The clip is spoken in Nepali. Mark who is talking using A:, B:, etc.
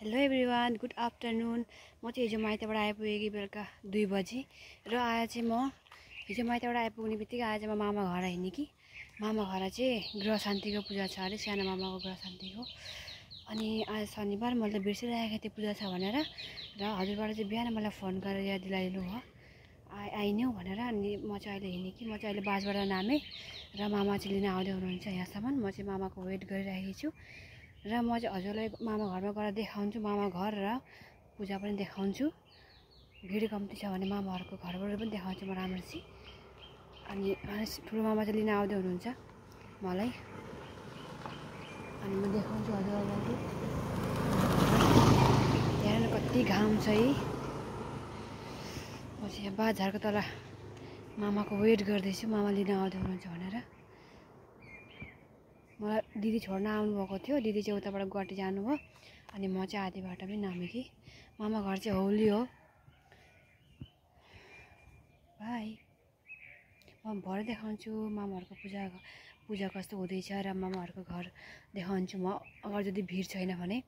A: Hello everyone, good afternoon. म चाहिँ हिजो माइतबाट आइपुगेँ बेलुका 2 बजी र आज चाहिँ म हिजो माइतबाट आइपुग्ने बित्तिकै आज म मामा घर आइनि कि मामा घर चाहिँ ग्रह शान्तिको पूजा छ अरे, सानो मामाको ग्रह शान्तिको। अनि आज शनिबार, मैले बिर्सिरहेको थिएँ पूजा छ भनेर र हजुरबाट चाहिँ बिहान मलाई फोन गरेर याद दिलाइदिनु भयो आइन्यौ भनेर। अनि म चाहिँ अहिले हिँडेँ कि म चाहिँ अहिले बासबाट नामेँ र मामा चाहिँ लिन आउँदै हुनुहुन्छ यहाँसम्म। म चाहिँ मामाको वेट गरिरहेको छु र म चाहिँ हजुरलाई मामा घरमा गएर देखाउँछु, मामा घर र पूजा पनि देखाउँछु। भिड कम्ती छ भने मामाहरूको घरबाट पनि देखाउँछु म राम्रोसी। अनि ठुलो मामा चाहिँ लिन आउँदै हुनुहुन्छ मलाई, अनि म देखाउँछु हजुरलाई। हेर्नु कति घाम छ है। म चाहिँ यहाँ बाजारको तल मामाको वेट गर्दैछु, मामा लिन आउँदै हुनुहुन्छ भनेर। मलाई दिदी छोड्न आउनुभएको थियो, दिदी चाहिँ उताबाट गुवाहाटी जानुभयो अनि म चाहिँ आधी बाटोमै नामेँ कि। मामा घर चाहिँ होली हो। बाई। म भरे देखाउँछु मामाहरूको पूजा कस्तो हुँदैछ र मामाहरूको घर देखाउँछु म, अगर यदि भिड छैन भने।